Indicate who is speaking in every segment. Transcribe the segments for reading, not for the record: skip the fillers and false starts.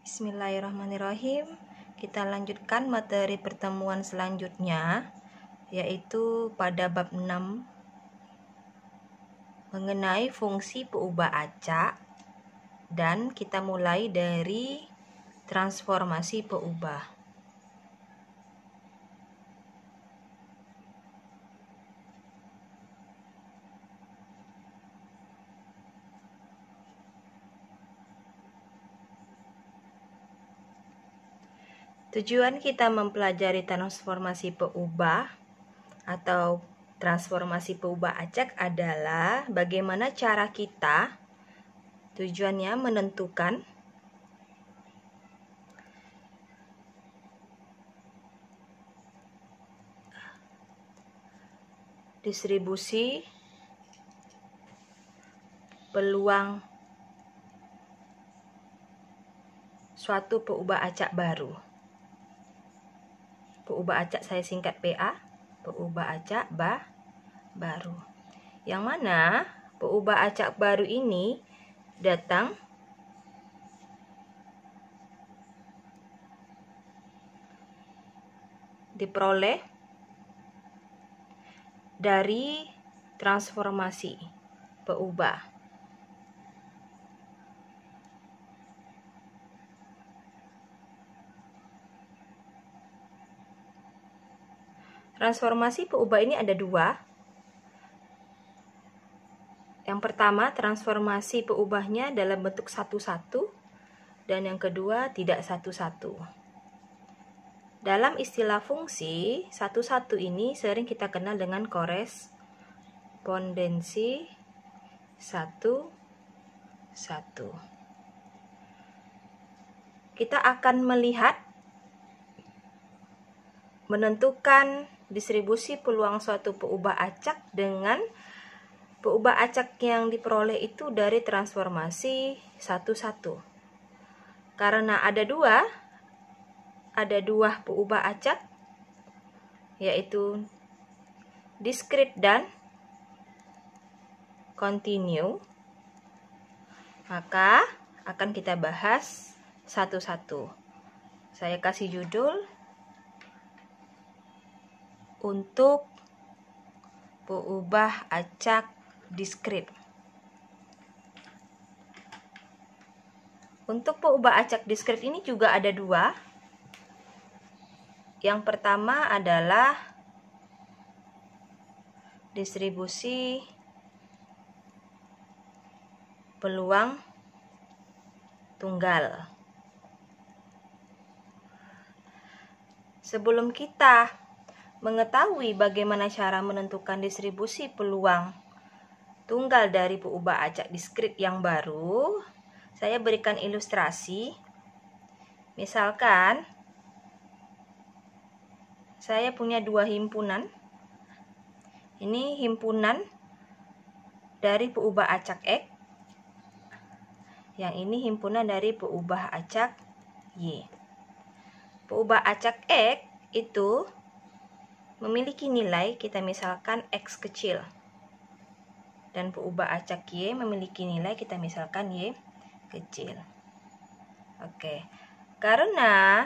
Speaker 1: Bismillahirrahmanirrahim. Kita lanjutkan materi pertemuan selanjutnya, yaitu pada bab 6 mengenai fungsi peubah acak, dan kita mulai dari transformasi peubah. Tujuan kita mempelajari transformasi peubah atau transformasi peubah acak adalah bagaimana cara kita tujuannya menentukan distribusi peluang suatu peubah acak baru. Peubah acak saya singkat PA, peubah acak baru. Yang mana peubah acak baru ini datang diperoleh dari transformasi peubah. Transformasi peubah ini ada dua. Yang pertama, transformasi peubahnya dalam bentuk satu-satu, dan yang kedua tidak satu-satu. Dalam istilah fungsi, satu-satu ini sering kita kenal dengan korespondensi satu-satu. Kita akan melihat menentukan distribusi peluang suatu peubah acak dengan peubah acak yang diperoleh itu dari transformasi satu-satu. Karena ada dua peubah acak, yaitu discrete dan continue, maka akan kita bahas satu-satu. Saya kasih judul untuk peubah acak discrete. Untuk peubah acak discrete ini juga ada dua. Yang pertama adalah distribusi peluang tunggal. Sebelum kita mengetahui bagaimana cara menentukan distribusi peluang tunggal dari peubah acak discrete yang baru, saya berikan ilustrasi. Misalkan saya punya dua himpunan. Ini himpunan dari peubah acak X. Yang ini himpunan dari peubah acak Y. Peubah acak X itu memiliki nilai, kita misalkan X kecil. Dan peubah acak Y memiliki nilai, kita misalkan Y kecil. Oke. Karena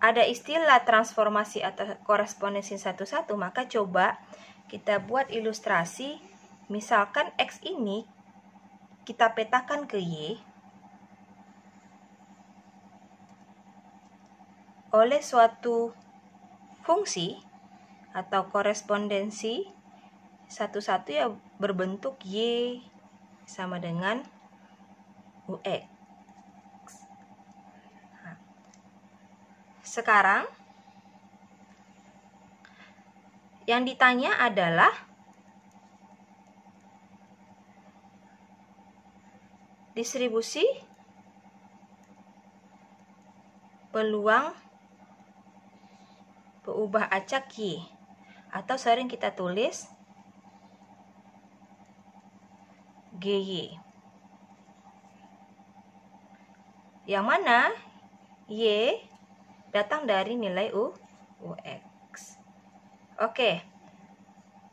Speaker 1: ada istilah transformasi atau korespondensi satu-satu, maka coba kita buat ilustrasi. Misalkan X ini kita petakan ke Y oleh suatu fungsi atau korespondensi satu-satu ya berbentuk Y sama dengan UX. Sekarang yang ditanya adalah distribusi peluang peubah acak Y, atau sering kita tulis GY. Yang mana Y datang dari nilai UX. Oke.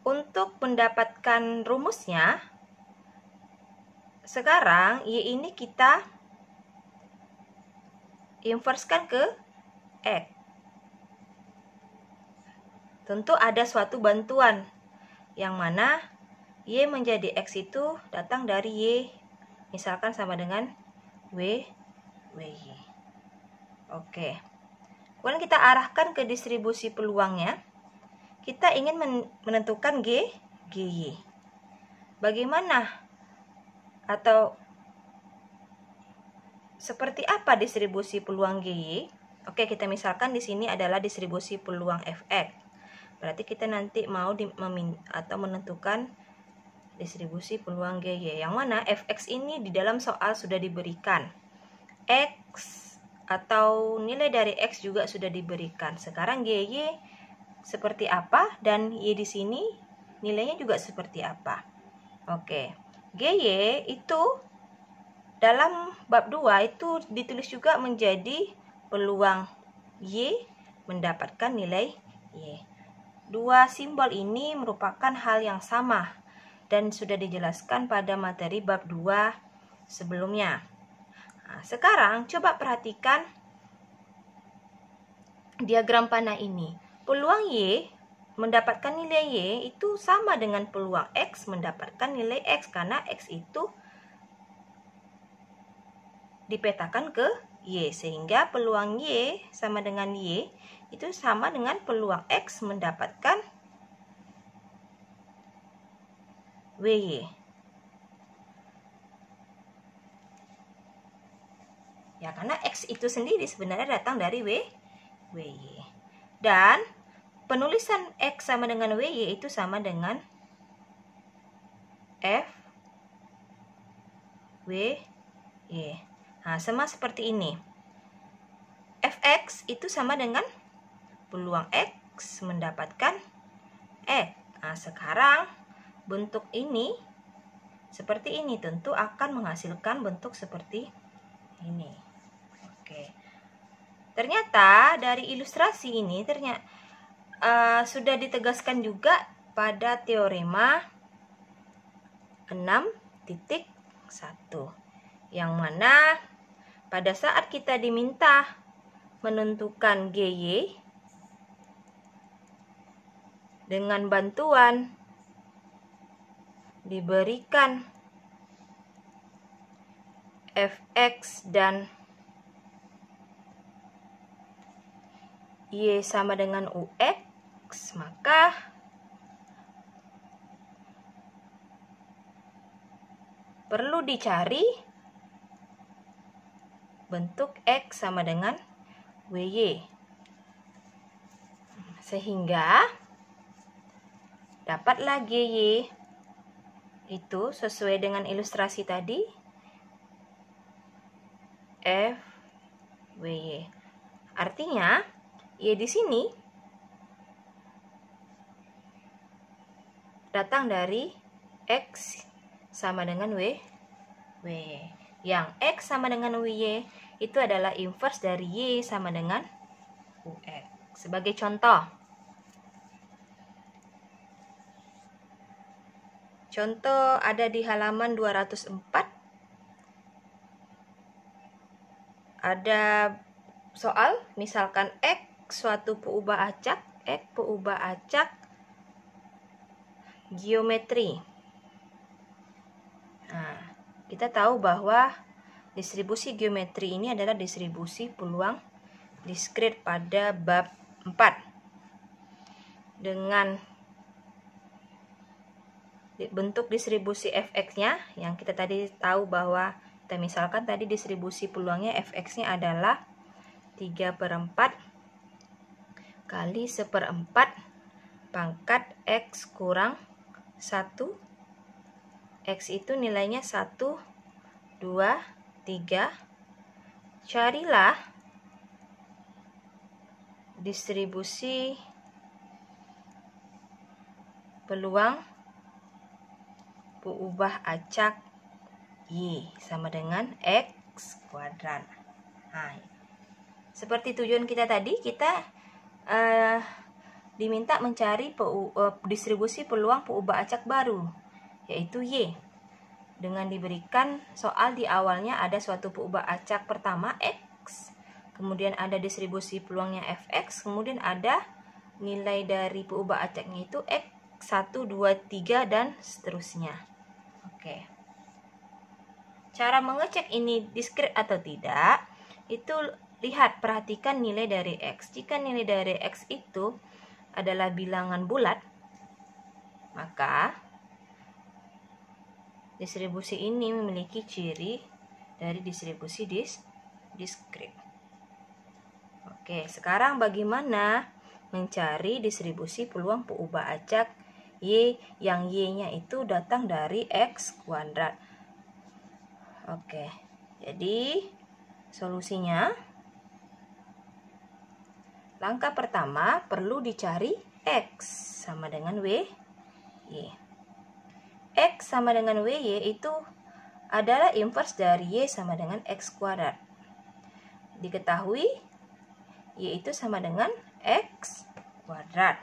Speaker 1: Untuk mendapatkan rumusnya, sekarang Y ini kita inverskan ke X. Tentu ada suatu bantuan, yang mana Y menjadi X itu datang dari Y, misalkan sama dengan WY. Oke. Kemudian kita arahkan ke distribusi peluangnya. Kita ingin menentukan GY. Bagaimana atau seperti apa distribusi peluang GY? Oke, kita misalkan di sini adalah distribusi peluang Fx. Berarti kita nanti mau menentukan distribusi peluang GY. Yang mana Fx ini di dalam soal sudah diberikan. X atau nilai dari X juga sudah diberikan. Sekarang GY seperti apa dan Y di sini nilainya juga seperti apa. Oke. GY itu dalam bab 2 itu ditulis juga menjadi peluang Y mendapatkan nilai Y. Dua simbol ini merupakan hal yang sama dan sudah dijelaskan pada materi bab 2 sebelumnya. Nah, sekarang coba perhatikan diagram panah ini. Peluang Y mendapatkan nilai Y itu sama dengan peluang X mendapatkan nilai X, karena X itu dipetakan ke Y, sehingga peluang Y sama dengan Y itu sama dengan peluang X mendapatkan WY. Ya, karena X itu sendiri sebenarnya datang dari WY. Dan penulisan X sama dengan WY itu sama dengan F WY. Nah, sama seperti ini. Fx itu sama dengan peluang X mendapatkan X. Nah, sekarang bentuk ini seperti ini tentu akan menghasilkan bentuk seperti ini. Oke. Ternyata dari ilustrasi ini sudah ditegaskan juga pada teorema 6.1, yang mana pada saat kita diminta menentukan GY dengan bantuan diberikan Fx dan Y sama dengan UX, maka perlu dicari bentuk X sama dengan WY, sehingga dapatlah GY itu sesuai dengan ilustrasi tadi F WY. Artinya Y di sini datang dari X sama dengan WY. Yang X sama dengan WY itu adalah inverse dari Y sama dengan UX. Sebagai contoh ada di halaman 204. Ada soal, misalkan X suatu peubah acak, X peubah acak geometri. Nah, kita tahu bahwa distribusi geometri ini adalah distribusi peluang diskrit pada bab 4. Dengan bentuk distribusi Fx-nya yang kita tadi tahu bahwa kita misalkan tadi distribusi peluangnya Fx-nya adalah 3/4 kali 1/4 pangkat X kurang 1. X itu nilainya 1, 2, 3. Carilah distribusi peluang peubah acak Y sama dengan X kuadrat. Nah, seperti tujuan kita tadi, kita diminta mencari distribusi peluang peubah acak baru, yaitu Y. Dengan diberikan soal di awalnya ada suatu peubah acak pertama X, kemudian ada distribusi peluangnya fx, kemudian ada nilai dari peubah acaknya itu x 1, 2, 3 dan seterusnya. Oke. Cara mengecek ini diskrit atau tidak, itu lihat, perhatikan nilai dari x. Jika nilai dari x itu adalah bilangan bulat, maka distribusi ini memiliki ciri dari distribusi diskrit. Oke, sekarang bagaimana mencari distribusi peluang peubah acak Y yang Y-nya itu datang dari X kuadrat? Oke, jadi solusinya, langkah pertama perlu dicari X sama dengan Y. X sama dengan WY itu adalah inverse dari Y sama dengan X kuadrat. Diketahui Y itu sama dengan X kuadrat.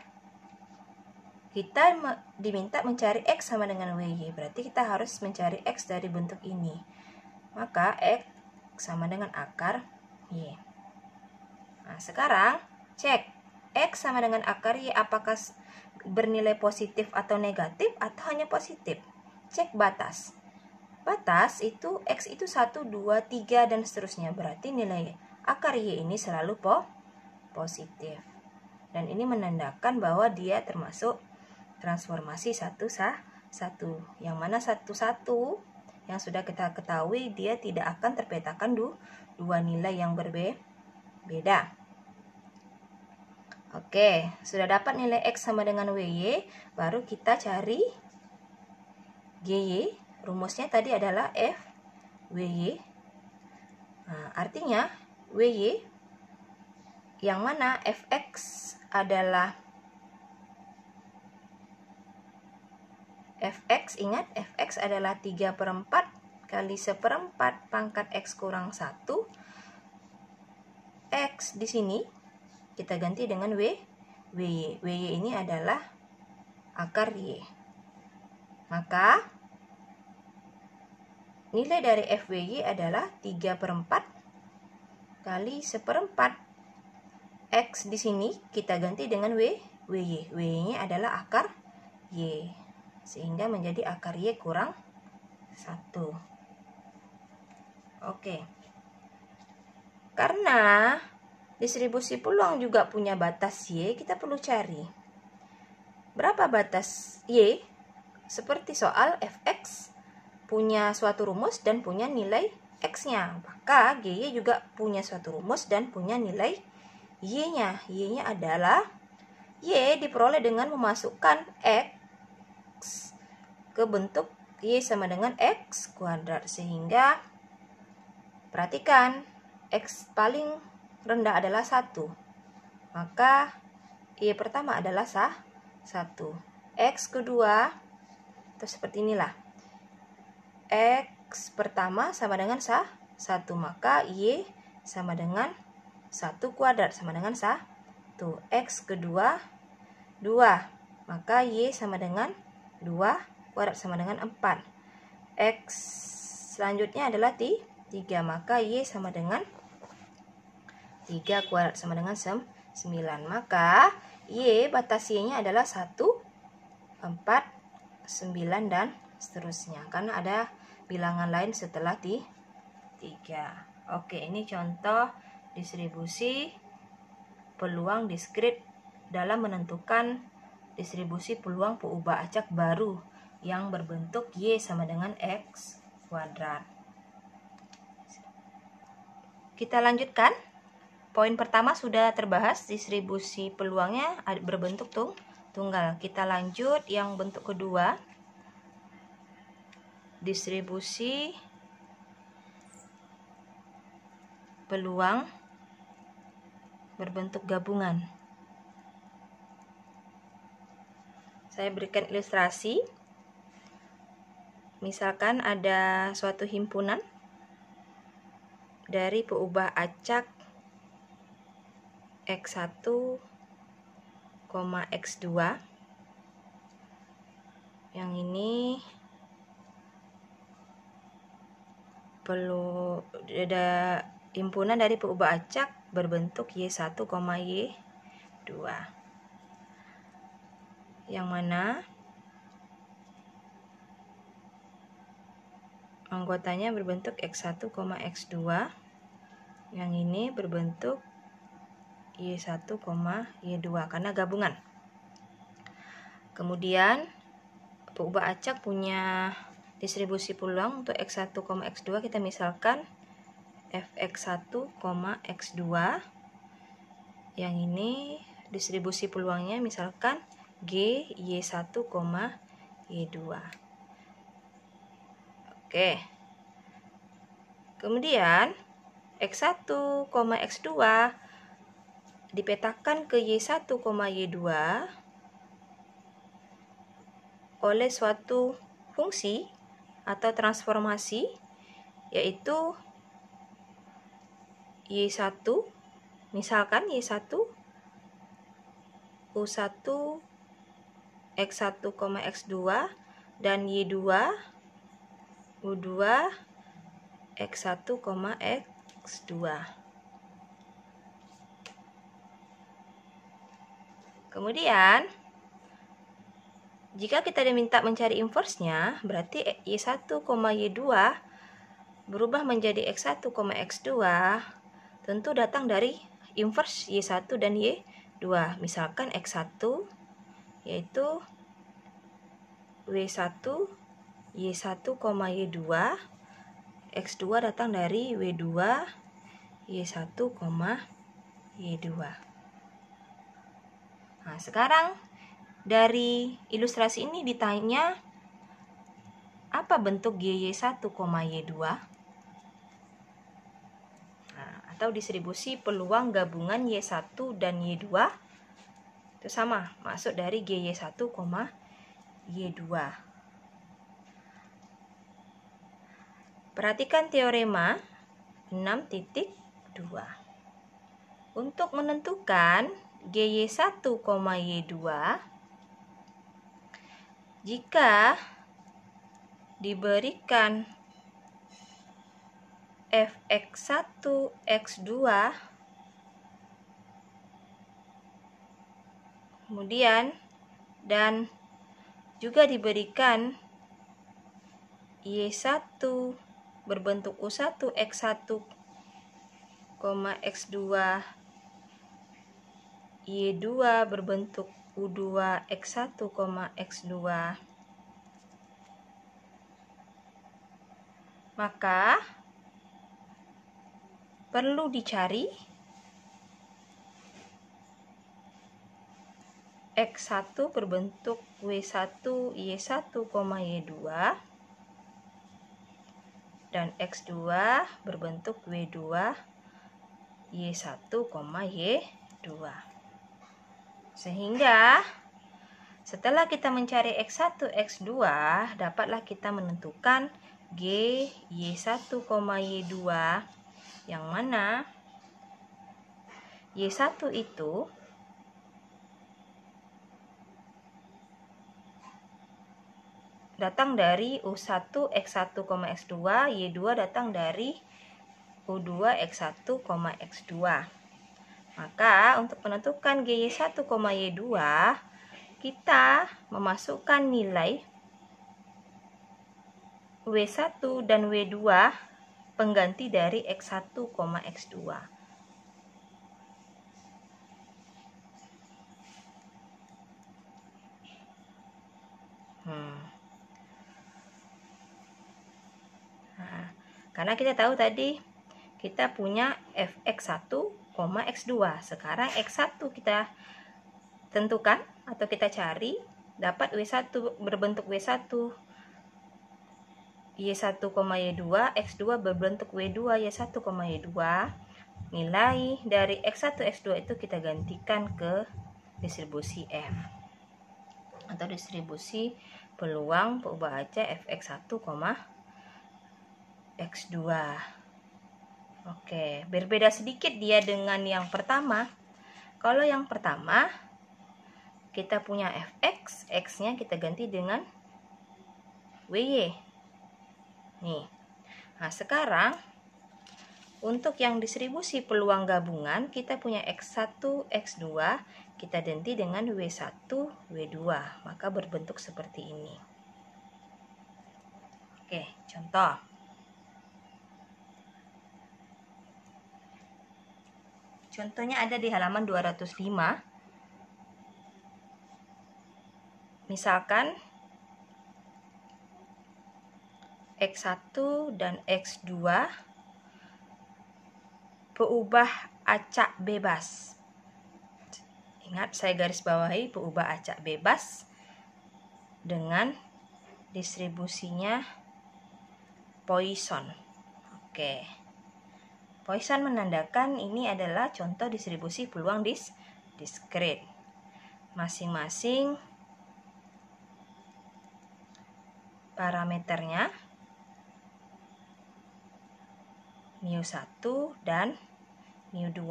Speaker 1: Kita diminta mencari X sama dengan WY, berarti kita harus mencari X dari bentuk ini. Maka X sama dengan akar Y. Nah, sekarang cek X sama dengan akar Y apakah bernilai positif atau negatif atau hanya positif. Cek batas. Batas itu X itu 1, 2, 3 dan seterusnya. Berarti nilai akar Y ini selalu positif. Dan ini menandakan bahwa dia termasuk transformasi 1, 1. Yang mana 1, 1 yang sudah kita ketahui dia tidak akan terpetakan dua nilai yang berbeda. Oke, sudah dapat nilai X sama dengan WY, baru kita cari GY. Rumusnya tadi adalah F WY. Nah, artinya WY yang mana Fx adalah Fx, ingat Fx adalah 3/4 kali 1/4 pangkat X kurang 1. X di sini kita ganti dengan WY. WY ini adalah akar Y. Maka nilai dari FWY adalah 3/4 kali 1/4 X di sini kita ganti dengan WY. WY-nya adalah akar Y. Sehingga menjadi akar Y kurang 1. Oke. Karena distribusi peluang juga punya batas Y, kita perlu cari berapa batas Y. Seperti soal Fx punya suatu rumus dan punya nilai X-nya. Maka GY juga punya suatu rumus dan punya nilai Y-nya. Y-nya adalah Y diperoleh dengan memasukkan X ke bentuk Y sama dengan X kuadrat. Sehingga perhatikan, X paling rendah adalah 1. Maka Y pertama adalah 1. X kedua itu seperti inilah. X pertama sama dengan 1. Maka Y sama dengan 1 kuadrat sama dengan 1. X kedua 2. Maka Y sama dengan 2 kuadrat sama dengan 4. X selanjutnya adalah 3. Maka Y sama dengan 3 kuadrat sama dengan 9. Maka Y batas Y-nya adalah 1, 4, 9 dan seterusnya. Karena ada bilangan lain setelah 3. Oke, ini contoh distribusi peluang diskrit dalam menentukan distribusi peluang peubah acak baru yang berbentuk Y sama dengan X kuadrat. Kita lanjutkan. Poin pertama sudah terbahas, distribusi peluangnya berbentuk tunggal. Kita lanjut yang bentuk kedua. Distribusi peluang berbentuk gabungan. Saya berikan ilustrasi. Misalkan ada suatu himpunan dari peubah acak X1, X2. Yang ini perlu ada himpunan dari peubah acak berbentuk Y1, Y2. Yang mana anggotanya berbentuk X1, X2. Yang ini berbentuk Y1, Y2 karena gabungan. Kemudian peubah acak punya distribusi peluang untuk X1, X2. Kita misalkan Fx1, X2. Yang ini distribusi peluangnya misalkan G, Y1, Y2. Oke. Kemudian X1, X2 dipetakan ke Y1, Y2 oleh suatu fungsi atau transformasi, yaitu Y1, misalkan Y1 U1 X1, X2 dan Y2 U2 X1, X2. Kemudian jika kita diminta mencari inversenya, berarti Y1, Y2 berubah menjadi X1, X2 tentu datang dari inverse Y1 dan Y2. Misalkan X1 yaitu W1 Y1, Y2. X2 datang dari W2 Y1, Y2. Nah, sekarang dari ilustrasi ini ditanya apa bentuk Y1, Y2? Nah, atau distribusi peluang gabungan Y1 dan Y2 itu sama, masuk dari GY1, Y2. Perhatikan teorema 6.2. Untuk menentukan GY1, Y2, jika diberikan Fx1, X2, kemudian dan juga diberikan Y1 berbentuk U1 X1, X2, Y2 berbentuk U2 X1, X2, maka perlu dicari X1 berbentuk W1 Y1, Y2 dan X2 berbentuk W2 Y1, Y2. Sehingga setelah kita mencari X1, X2, dapatlah kita menentukan G, Y1, Y2, yang mana Y1 itu datang dari U1 X1, X2, Y2 datang dari U2 X1, X2. Maka untuk menentukan GY1, Y2, kita memasukkan nilai W1 dan W2 pengganti dari X1, X2. Karena kita tahu tadi kita punya Fx1, X2. Sekarang X1 kita tentukan atau kita cari, dapat W1 berbentuk W1 Y1, Y2, X2 berbentuk W2 Y1, Y2. Nilai dari X1, X2 itu kita gantikan ke distribusi M atau distribusi peluang peubah acak Fx1, X2. Oke, berbeda sedikit dia dengan yang pertama. Kalau yang pertama kita punya Fx, X-nya kita ganti dengan WY. Nih. Nah, sekarang Untuk yang distribusi peluang gabungan, kita punya X1, X2, kita ganti dengan W1, W2, maka berbentuk seperti ini. Oke, contoh. Contohnya ada di halaman 205. Misalkan X1 dan X2 peubah acak bebas. Ingat, saya garis bawahi peubah acak bebas dengan distribusinya Poisson. Oke. Poisson menandakan ini adalah contoh distribusi peluang diskrit. Masing-masing parameternya mu1 dan mu2.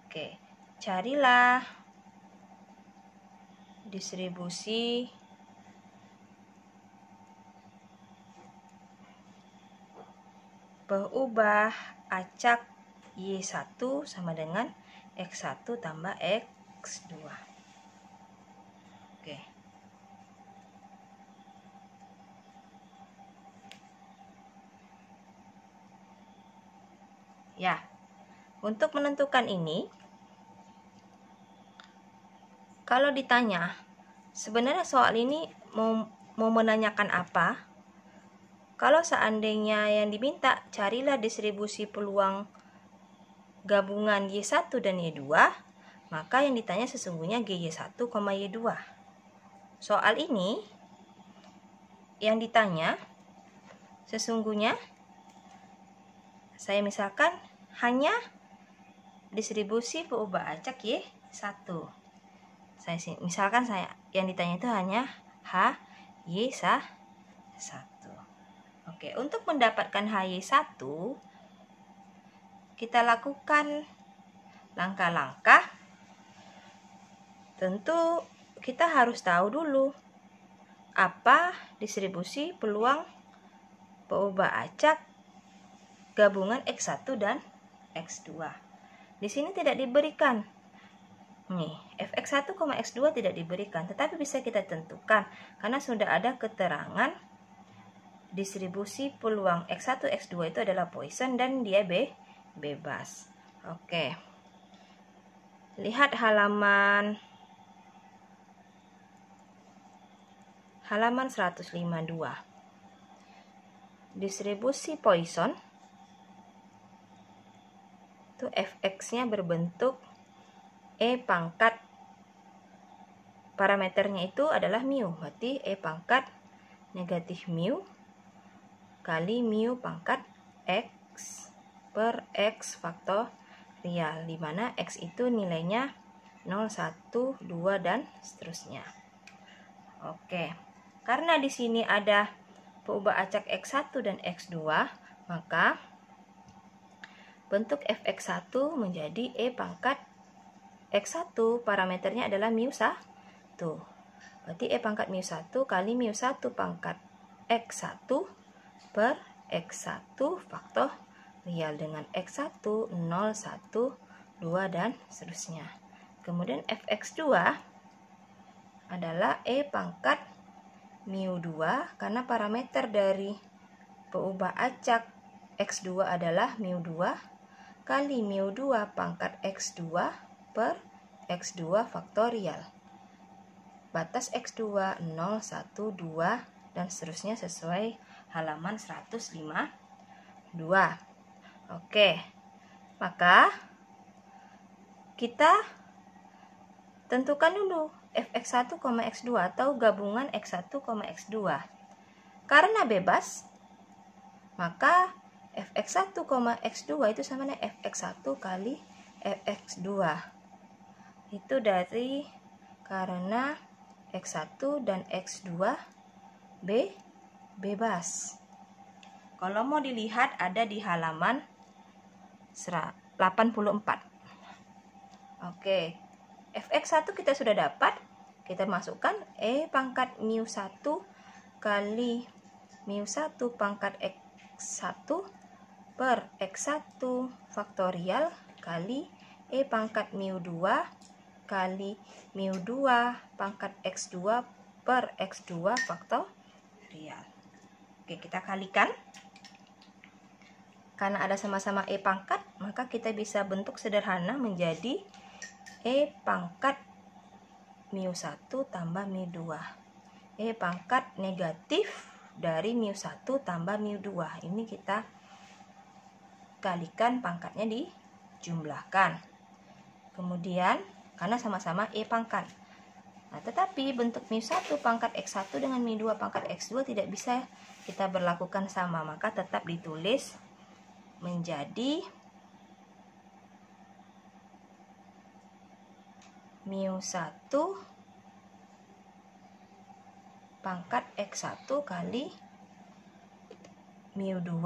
Speaker 1: Oke, carilah distribusi peubah acak Y1 sama dengan X1 tambah X2. Oke. Ya, untuk menentukan ini, kalau ditanya, sebenarnya soal ini mau menanyakan apa? Kalau seandainya yang diminta, carilah distribusi peluang gabungan Y1 dan Y2, maka yang ditanya sesungguhnya GY1, Y2. Soal ini, yang ditanya sesungguhnya, saya misalkan hanya distribusi peubah acak Y1. Misalkan yang ditanya itu hanya HY1. Oke, untuk mendapatkan HY1, kita lakukan langkah-langkah. Tentu kita harus tahu dulu apa distribusi peluang peubah acak gabungan X1 dan X2. Di sini tidak diberikan. Nih, Fx1, X2 tidak diberikan, tetapi bisa kita tentukan karena sudah ada keterangan distribusi peluang X1, X2 itu adalah Poisson dan dia bebas. Oke. Lihat halaman 152. Distribusi Poisson itu Fx-nya berbentuk E pangkat, parameternya itu adalah mu, berarti E pangkat negatif mu kali mu pangkat X per X faktorial, di mana X itu nilainya 0, 1, 2, dan seterusnya. Oke, karena di sini ada peubah acak X1 dan X2, maka bentuk Fx1 menjadi E pangkat X1, parameternya adalah mu1. Berarti E pangkat mu1 kali mu1 pangkat X1 per X1 faktorial dengan X1 0, 1, 2, dan seterusnya. Kemudian Fx2 adalah E pangkat mu2 karena parameter dari peubah acak X2 adalah mu2 kali mu2 pangkat X2 per X2 faktorial. Batas X2 0, 1, 2, dan seterusnya sesuai halaman 152. Oke, maka kita tentukan dulu Fx1, X2 atau gabungan X1, X2. Karena bebas, maka Fx1, X2 itu sama dengan Fx1 kali Fx2. Itu dari karena X1 dan X2 bebas. Kalau mau dilihat ada di halaman 84. Oke, Fx1 kita sudah dapat. Kita masukkan E pangkat mu1 kali mu1 pangkat X1 per X1 faktorial kali E pangkat mu2 kali mu2 pangkat X2 per X2 faktorial. Oke, kita kalikan. Karena ada sama-sama E pangkat, maka kita bisa bentuk sederhana menjadi E pangkat mu1 tambah mu2. E pangkat negatif dari mu1 tambah mu2. Ini kita kalikan, pangkatnya dijumlahkan. Kemudian, karena sama-sama E pangkat. Nah, tetapi bentuk mu1 pangkat X1 dengan mu2 pangkat X2 tidak bisa kita berlakukan sama, maka tetap ditulis menjadi mu1 pangkat X1 kali mu2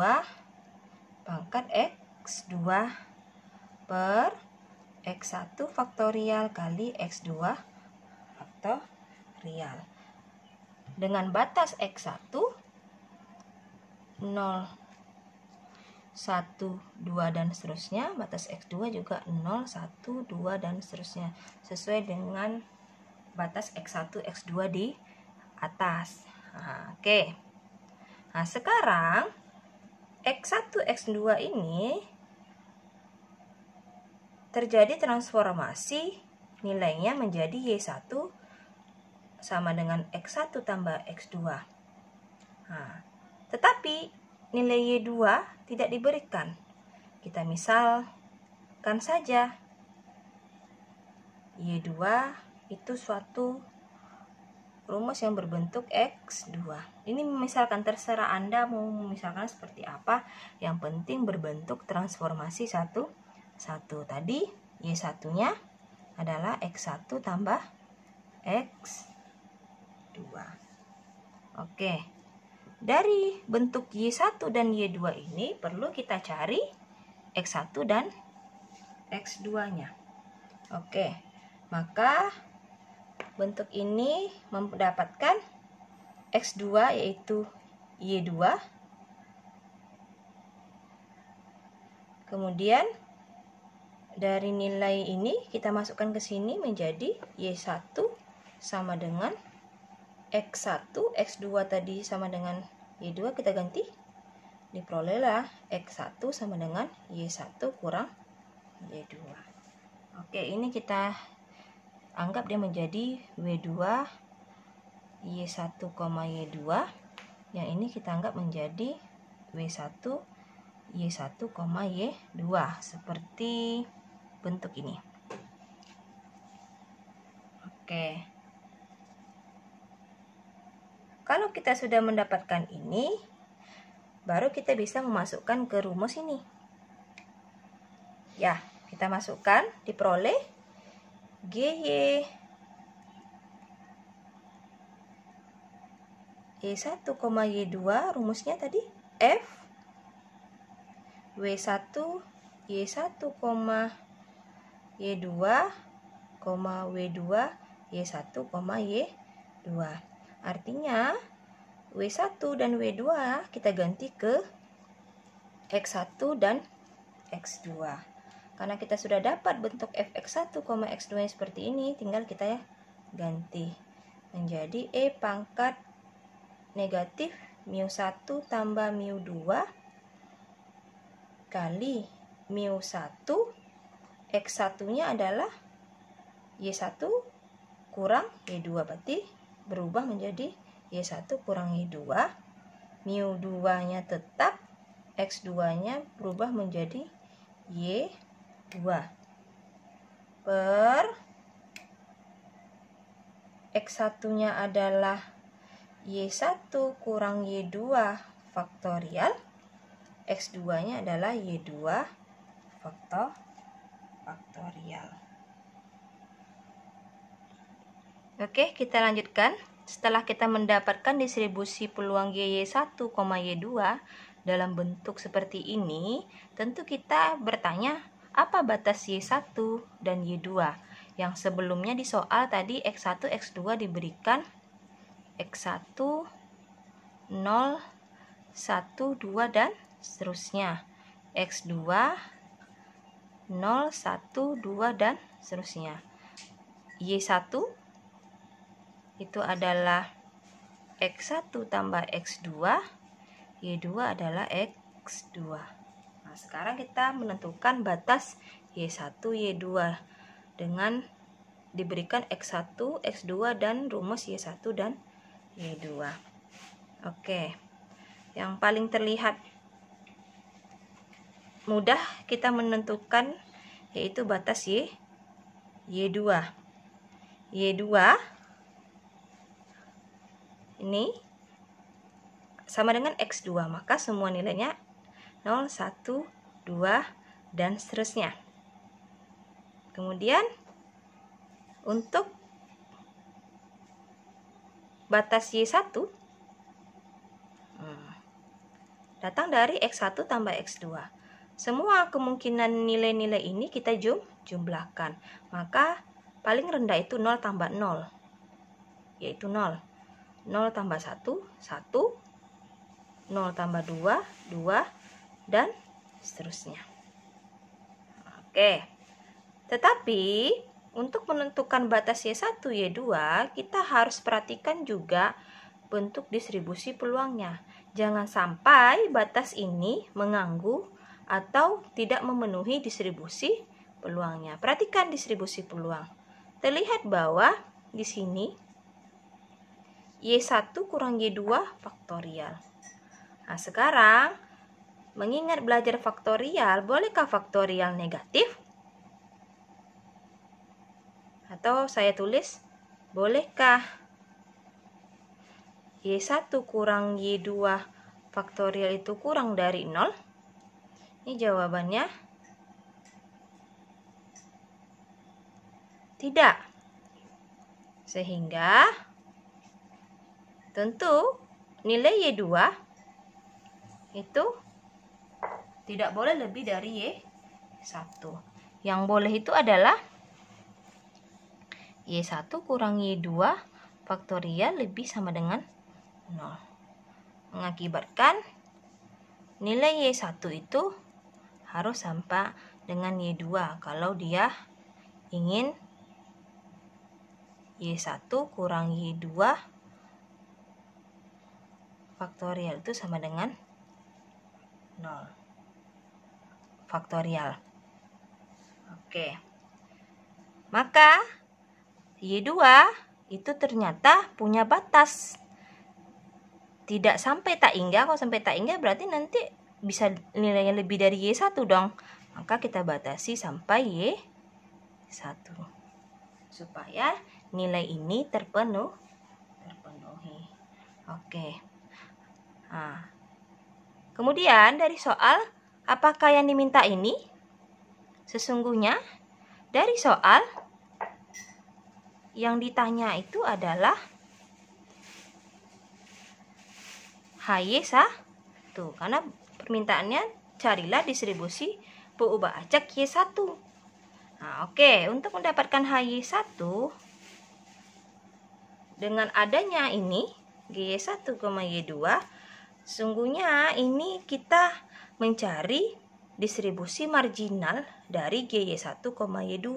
Speaker 1: pangkat X2 per X1 faktorial kali X2 faktorial. Dengan batas X1 0, 1, 2 dan seterusnya, batas X2 juga 0, 1, 2 dan seterusnya, sesuai dengan batas X1, X2 di atas. Nah, oke. Nah, sekarang X1, X2 ini terjadi transformasi, nilainya menjadi Y1 sama dengan X1 tambah X2. Nah, tetapi nilai Y2 tidak diberikan. Kita misalkan saja Y2 itu suatu rumus yang berbentuk X2. Ini misalkan, terserah Anda mau misalkan seperti apa, yang penting berbentuk transformasi satu. Tadi Y1-nya adalah X1 tambah X2. Oke. Dari bentuk Y1 dan Y2 ini perlu kita cari X1 dan X2-nya. Oke. Maka bentuk ini mendapatkan X2 yaitu Y2. Kemudian dari nilai ini kita masukkan ke sini menjadi Y1 sama dengan X1, X2 tadi sama dengan Y2, kita ganti. Diperolehlah X1 sama dengan Y1 kurang Y2. Oke, ini kita anggap dia menjadi W2 Y1, Y2. Yang ini kita anggap menjadi W1 Y1, Y2 seperti bentuk ini. Oke. Kalau kita sudah mendapatkan ini, baru kita bisa memasukkan ke rumus ini. Ya, kita masukkan, diperoleh GY Y1, Y2, rumusnya tadi F W1 Y1, Y2, W2 Y1, Y2. Artinya W1 dan W2 kita ganti ke X1 dan X2. Karena kita sudah dapat bentuk Fx1, X2 seperti ini, tinggal kita ganti menjadi E pangkat negatif mu1 tambah mu2 kali mu1, X1-nya adalah Y1 kurang Y2, berarti berubah menjadi Y1 kurang Y2. Mu2-nya tetap, X2-nya berubah menjadi Y2 per X1-nya adalah Y1 kurang Y2 faktorial, X2-nya adalah Y2 faktorial. Oke, kita lanjutkan. Setelah kita mendapatkan distribusi peluang Y1, Y2 dalam bentuk seperti ini, tentu kita bertanya apa batas Y1 dan Y2. Yang sebelumnya di soal tadi X1, X2 diberikan X1, 0, 1, 2 dan seterusnya. X2, 0, 1, 2, dan seterusnya. Y1 itu adalah X1 tambah X2, Y2 adalah X2. Nah, sekarang kita menentukan batas Y1, Y2 dengan diberikan X1, X2, dan rumus Y1 dan Y2. Oke, yang paling terlihat mudah kita menentukan yaitu batas Y2. Y2 ini sama dengan X2, maka semua nilainya 0, 1, 2, dan seterusnya. Kemudian untuk batas Y1 datang dari X1 tambah X2. Semua kemungkinan nilai-nilai ini kita jumlahkan. Maka paling rendah itu 0 tambah 0, yaitu 0. 0 tambah 1, 1. 0 tambah 2, 2. Dan seterusnya. Oke. Tetapi untuk menentukan batas Y1, Y2, kita harus perhatikan juga bentuk distribusi peluangnya. Jangan sampai batas ini mengganggu atau tidak memenuhi distribusi peluangnya. Perhatikan distribusi peluang. Terlihat bahwa di sini Y1 kurang Y2 faktorial. Nah, sekarang mengingat belajar faktorial, bolehkah faktorial negatif? Atau saya tulis, bolehkah Y1 kurang Y2 faktorial itu kurang dari 0? Ini jawabannya tidak. Sehingga tentu nilai Y2 itu tidak boleh lebih dari Y1. Yang boleh itu adalah Y1 kurang Y2 faktorial lebih sama dengan 0. Mengakibatkan nilai Y1 itu harus sama dengan Y2 kalau dia ingin Y1 kurang Y2 faktorial itu sama dengan 0 faktorial. Oke. Maka Y2 itu ternyata punya batas. Tidak sampai tak hingga. Kalau sampai tak hingga berarti nanti bisa nilainya lebih dari Y1 dong. Maka kita batasi sampai Y1 supaya nilai ini terpenuhi. Oke. Nah, kemudian dari soal, apakah yang diminta ini? Sesungguhnya dari soal yang ditanya itu adalah HY1. Karena permintaannya carilah distribusi peubah acak Y1. Nah, oke, untuk mendapatkan HY1 dengan adanya ini GY1, Y2, sungguhnya ini kita mencari distribusi marginal dari GY1, Y2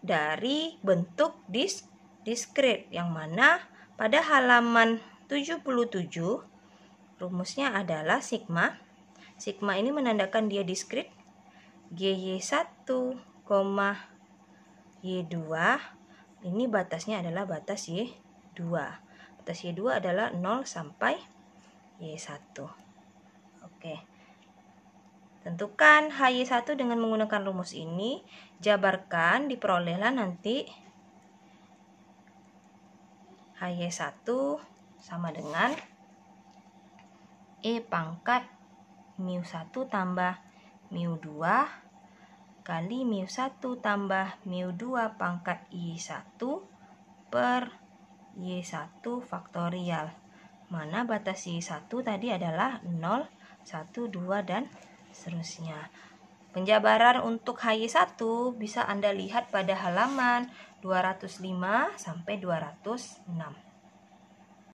Speaker 1: dari bentuk diskrit, yang mana pada halaman 77 rumusnya adalah sigma. Sigma ini menandakan dia diskrit. GY1, Y2 ini batasnya adalah batas Y2. Batas Y2 adalah 0 sampai Y1. Oke. Tentukan HY1 dengan menggunakan rumus ini, jabarkan, diperolehlah nanti HY1 sama dengan E pangkat mu1 tambah mu2 kali mu1 tambah mu2 pangkat Y1 per Y1 faktorial. Mana batas Y1 tadi adalah 0, 1, 2, dan seterusnya. Penjabaran untuk HY1 bisa Anda lihat pada halaman 205 sampai 206.